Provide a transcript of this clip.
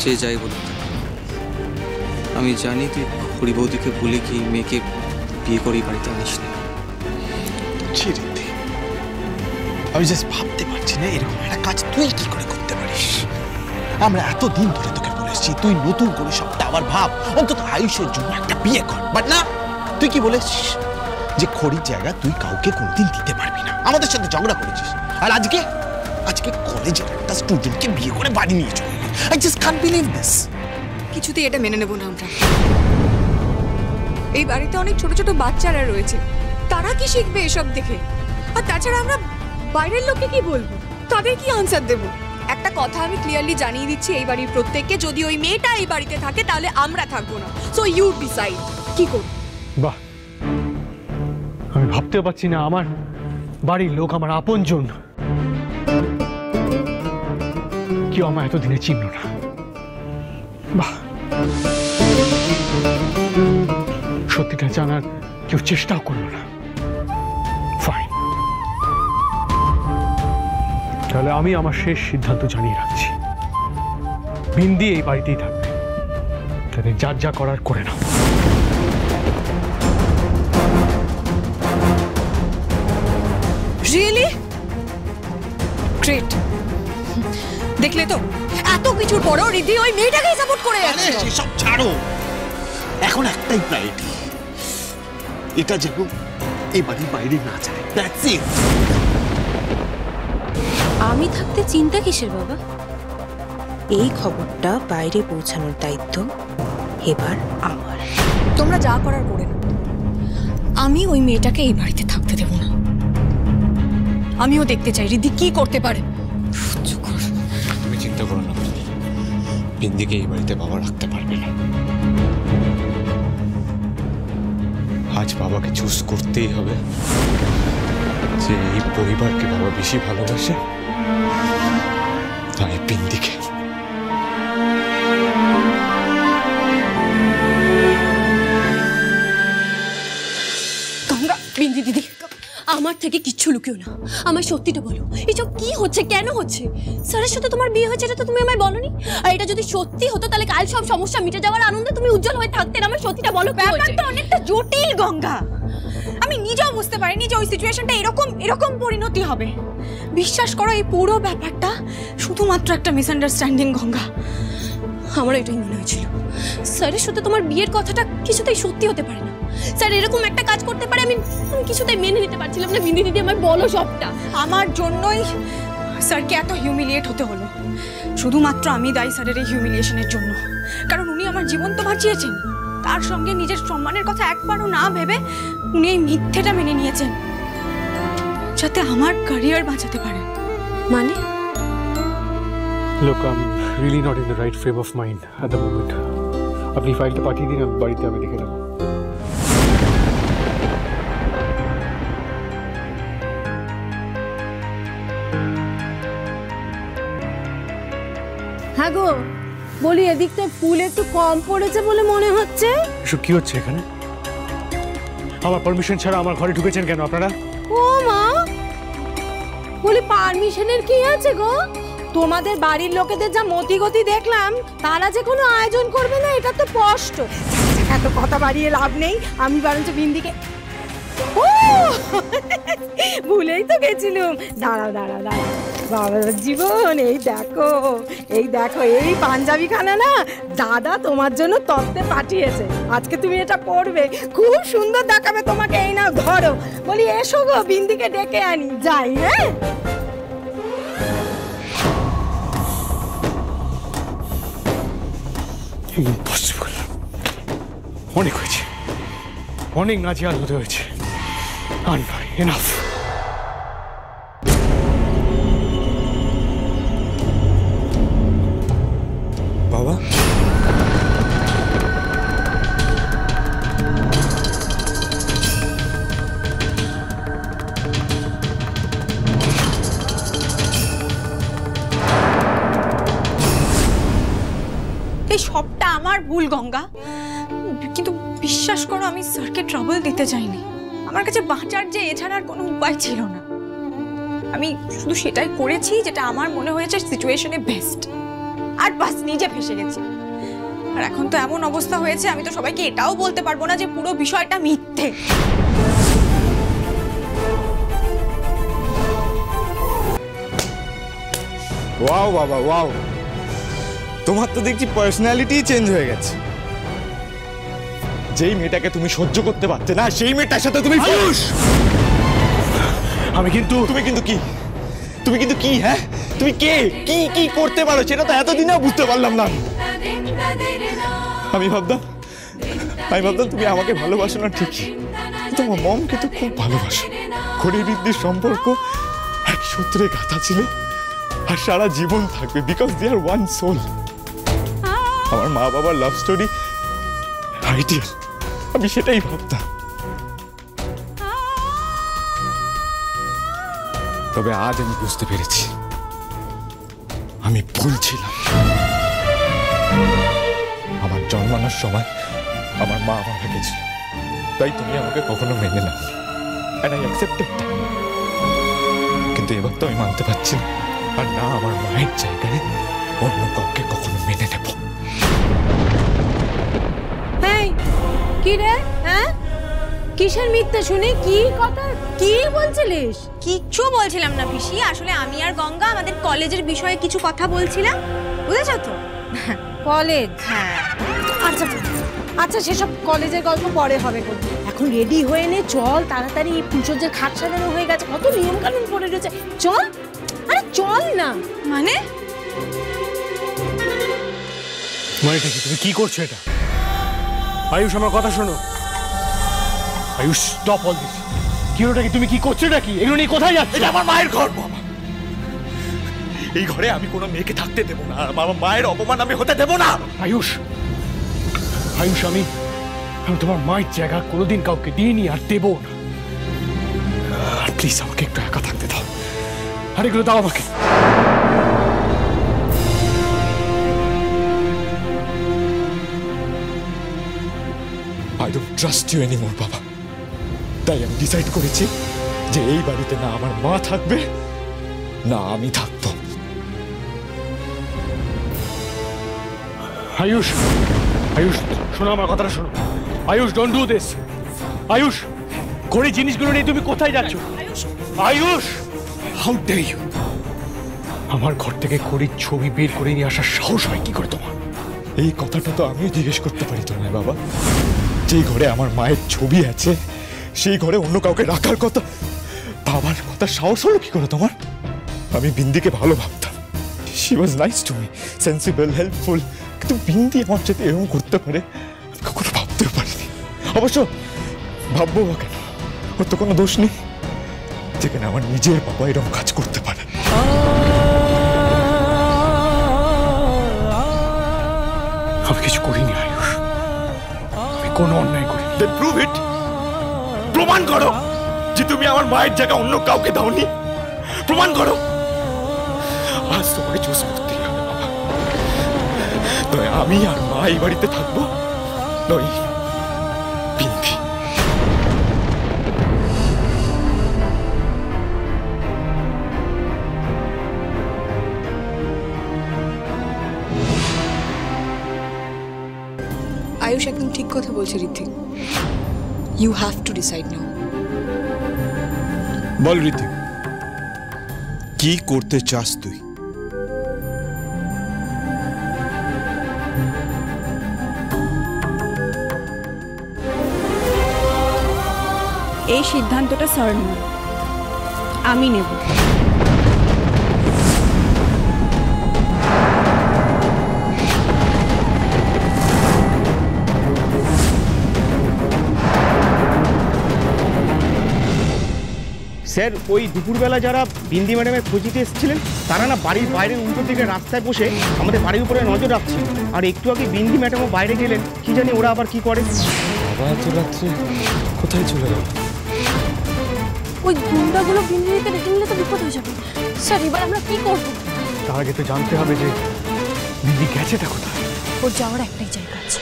যে যাই বলুক, আমি জানি তুই হরি বৌদিকে ভুলে কি মেয়েকে বিয়ে করেই বাড়িতে আনিস না। আমি জাস্ট ভাবতে পারছি না এরকম একটা কাজ তুই কি করে করতে পারিস। আমরা এতদিন ধরে তোকে বলেছি তুই নতুন করে সবটা আবার ভাব, অন্তত আয়ুষের জন্য একটা বিয়ে কর। বাট না, তুই কি বলেছিস যে খড়ির জায়গা তুই কাউকে কোনোদিন দিতে পারবি না। আমাদের সাথে ঝগড়া করেছিস, আর আজকে কলেজের একটা স্টুডেন্টকে বিয়ে করে বাড়ি নিয়ে চলে এলি। I just can't believe this. কিছুতেই এটা মেনে নেব না আমরা। এই বাড়িতে অনেক ছোট ছোট বাচ্চারা রয়েছে, তারা কি শিখবে এসব দেখে? আর তাছাড়া আমরা বাইরের লোককে কি বলবো, তাদের কি আনসার দেব? একটা কথা আমি ক্লিয়ারলি জানিয়ে দিচ্ছি এই বাড়ির প্রত্যেককে, যদি ওই মেয়েটা এই বাড়িতে থাকে তাহলে আমরা থাকবো না। সো ইউ ডিসাইড কি করব। বাহ, আমি ভাবতেও পারছি না আমার বাড়ির লোক, আমার আপনজন কেউ আমার এতদিনে চিনল না। বাহ, সত্যিটা জানার কেউ চেষ্টাও করলো না। ফাইন, তাহলে আমি আমার শেষ সিদ্ধান্ত জানিয়ে রাখছি, বিন্দি এই বাড়িতেই থাকবে। তাদের যার যা করার করে নাও। Really great. দেখলে তো, এত কিছুর পরও রিদ্ধি ওই মেয়েটাকেই সাপোর্ট করে যাচ্ছে। সব ছাড়ো, এখন একটাই প্রায়োরিটি, এটা যেন এই বাড়ির বাইরে না যায়। That's it. আমি থাকতে চিন্তা কিসের বাবা? এই খবরটা বাইরে পৌঁছানোর দায়িত্ব এবার আমার। তোমরা যা করার করে না, আমি ওই মেয়েটাকে এই বাড়িতে থাকতে দেব না। আমিও দেখতে চাই রিদ্ধি কি করতে পারে। তুমি চিন্তা করো না, বিন্দিকে এই বাড়িতে বাবা রাখতে পারবে না। আজ বাবাকে চুজ করতেই হবে যে এই পরিবারকে বাবা বেশি ভালোবাসে, তাই বিন্দিকে। গঙ্গা, বিন্দি দিদি, আমার থেকে কিচ্ছু লুকিও না, আমার সত্যিটা বলো। এসব কি হচ্ছে, কেন হচ্ছে? স্যারের সাথে তোমার বিয়ে হয়েছে, এটা তো তুমি আমায় বলোনি। আর এটা যদি সত্যি হতো তাহলে কাল সব সমস্যা মিটে যাওয়ার আনন্দে তুমি উজ্জ্বল হয়ে থাকতেন। আমার সত্যিটা বলো, ব্যাপারটা অনেকটা জটিল গঙ্গা। আমি নিজেও বুঝতে পারিনি যে ওই সিচুয়েশনটা এরকম পরিণতি হবে। বিশ্বাস করো, এই পুরো ব্যাপারটা শুধুমাত্র একটা মিসআন্ডারস্ট্যান্ডিং গঙ্গা। আমার এটাই মনে হয়েছিল, স্যারের সাথে তোমার বিয়ের কথাটা কিছুতেই সত্যি হতে পারে না। স্যার এরকম একটা কাজ করতে পারে আমি কিছুতেই মেনে নিতে পারছিলাম না। বিন্দি দিদি, আমার বলো সবটা। আমার জন্যই স্যারকে এত হিউমিলিয়েট হতে হলো। শুধুমাত্র আমি দায়ী স্যারের এই হিউমিলিয়েশনের জন্য, কারণ উনি আমার জীবন তো বাঁচিয়েছেন। তার সঙ্গে নিজের সম্মানের কথা একবারও না ভেবে উনি এই মিথ্যেটা মেনে নিয়েছেন, যাতে আমার ক্যারিয়ার বাঁচাতে পারেন। মানে Look, I'm really not in the right frame of mind at the moment. আপনি ফাইলটা পাঠিয়ে দিন, আমি বাড়িতে আমি দেখে নেব। হ্যাঁ গো, বলি এদিকটা ফুল একটু কম পড়েছে বলে মনে হচ্ছে। এসব কি হচ্ছে এখানে? আমার পারমিশন ছাড়া আমার ঘরে ঢুকেছেন কেন আপনারা? ও মা, বলি পারমিশনের কি আছে গো? তোমাদের বাড়ির লোকেদের যা মতিগতি দেখলাম, তারা যে কোনো আয়োজন করবে না এটা তো স্পষ্ট। এত কথা বাড়িয়ে লাভ নেই, আমি বরঞ্চ বিন্দিকে ভুলেই তো গেছিলাম। দাঁড়াও দাঁড়াও দাঁড়াও বাবা জীবন, এই দেখো এই পাঞ্জাবি খানা না দাদা তোমার জন্য তত্ত্বে পাঠিয়েছে। আজকে তুমি এটা পরবে, খুব সুন্দর দেখাবে তোমাকে। এই নাও ধরো। বলি এসো গো, বিন্দিকে ডেকে আনি, যাই। হ্যাঁ, ইম্পসিবল। অনেক হয়েছে, অনেক নাজিয়াল হতে হয়েছে। আর নয়, এনাফ। বাবা, এই সবটা আমার ভুল গঙ্গা, কিন্তু বিশ্বাস করো আমি স্যারকে ট্রাবল দিতে চাইনি। আমার কাছে বাঁচার যে এছাড়া আর কোনো উপায় ছিল না। আমি শুধু সেটাই করেছি যেটা আমার মনে হয়েছে সিচুয়েশনে বেস্ট। আর বাস নিজে ফেসে গেছি। আর এখন তো এমন অবস্থা হয়েছে, আমি তো সবাইকে এটাও বলতে পারবো না যে পুরো বিষয়টা মিথ্যে। ওয়াও বাবা ওয়াও, তোমার তো দেখছি পার্সোনালিটি চেঞ্জ হয়ে গেছে। যেই মেয়েটাকে তুমি সহ্য করতে পারতে না, সেই মেয়েটার সাথে তুমি আমি কিন্তু তুমি কিন্তু কি তুমি কিন্তু কি হ্যাঁ, তুমি কে, কি কি করতে পারো সেটা তো এতদিনেও বুঝতে পারলাম না। আমি ভাবতাম তুমি আমাকে ভালোবাসো না ঠিকই, তোমার মমকে তো খুব ভালোবাসো। খড়ি ঋদ্ধির সম্পর্ক এক সূত্রে গাঁথা ছিল আর সারা জীবন থাকবে, because they are one soul. আমার মা বাবার লাভ স্টোরি আইডিয়াল, আমি সেটাই ভাবতাম। তবে আজ আমি বুঝতে পেরেছি আমি ভুল ছিলাম। আমার জন্মানোর সময় আমার মা মারা গেছিল, তাই তুমি আমাকে কখনো মেনে নাও, and I accepted that. কিন্তু এবার তো আমি মানতে পারছি না, আর না আমার মায়ের জায়গায় অন্য কাউকে কখনো মেনে নেব। কি রে, হ্যাঁ কিসের মিথ্যে শুনি? কি কথা, কি বলছিলিস? কিচ্ছু বলছিলাম না পিসি, আসলে আমি আর গঙ্গা আমাদের কলেজের বিষয়ে কিছু কথা বলছিলাম, বুঝেছো তো? কলেজ? হ্যাঁ। আচ্ছা আচ্ছা, সেসব কলেজের গল্প পরে হবে। এখন রেডি হয়ে নে, চল তাড়াতাড়ি। ফুলসজ্জার খাট সাজানো হয়ে গেছে, কত নিয়ম কানুন পড়ে রয়েছে, চল। আরে চল না। মানে মানেটা কি? তুমি কি করছো এটা? আয়ুষ, আমার কথা শোনো। Ayush, stop all this. কি ওটা কি? তুমি কি করছো নাকি? এগুলো নিয়ে কোথায় যাচ্ছে? এটা আমার মায়ের ঘর বাবা, এই ঘরে আমি কোনো মেয়েকে থাকতে দেবো না, আর আমার মায়ের অপমান আমি হতে দেবো না। আয়ুষ, আয়ুষ, আমি তোমার মায়ের জায়গা কোনোদিন কাউকে দিইনি আর দেবো না। আর প্লিজ আমাকে একটু একা থাকতে দাও, আর এগুলো দাও আমাকে। I don't trust you anymore বাবা, তাই আমি ডিসাইড করেছি যে এই বাড়িতে না আমার মা থাকবে না আমি থাকবো। আয়ুষ, আয়ুষ, শোনো আমার কথাটা শোনো। Ayush, don't do this. Ayush, ঘড়ি জিনিসগুলো নিয়ে তুমি কোথায় যাচ্ছ? Ayush, how dare you! আমার ঘর থেকে ঘড়ির ছবি বের করে নিয়ে আসার সাহস হয় কি করে তোমার? এই কথাটা তো আমিও জিজ্ঞেস করতে পারি তোমায় বাবা, যে ঘরে আমার মায়ের ছবি আছে সেই ঘরে অন্য কাউকে রাখার কথা বাবার কথা সাহস হলো কি করে তোমার? আমি বিন্দিকে ভালো ভাবতাম, she was nice to me, sensible, helpful, কিন্তু বিন্দি আমার সাথে এরকম করতে পারে আমি কখনো ভাবতেও পারিনি। অবশ্য ভাববো বা কেন, ওর তো কোনো দোষ নেই যেখানে আমার নিজের বাবা এরকম কাজ করতে পারে। আমি কিছু করিনি আয়ুষ, আমি কোনো অন্যায় করিনি। Then prove it, প্রমাণ করো যে তুমি আমার মায়ের জায়গায় অন্য কাউকে দাওনি, প্রমাণ করো। আজ তোমাকে চুজ করতেই হবে বাবা, নয় আমি আর মা এই বাড়িতে থাকবো, নয় বিন্দি। আয়ুষ একদম ঠিক কথা বলছে Ritwik, you have to decide now. বল ঋতিক, কি করতে চাস তুই? এই সিদ্ধান্তটা স্যার নয়, আমি নেব। স্যার, ওই দুপুরবেলা যারা বিন্দি ম্যাডামের খোঁজ নিতে এসেছিলেন তারা না বাড়ির বাইরের উল্টো দিকে রাস্তায় বসে আমাদের বাড়ির উপরে নজর রাখছিল। আর একটু আগে বিন্দি ম্যাডামও বাইরে গেলেন, কি জানি ওরা আবার কি করে। বাবা এত রাত্রে কোথায় চলে গেল? ওই গুন্ডাগুলো বিন্দিকে ডেকে নিলে তো বিপদ হয়ে যাবে। স্যার, এবার আমরা কি করবো? তার আগে তো জানতে হবে যে বিন্দি গেছে তা কোথায়। ওর যাওয়ার একটাই জায়গা আছে।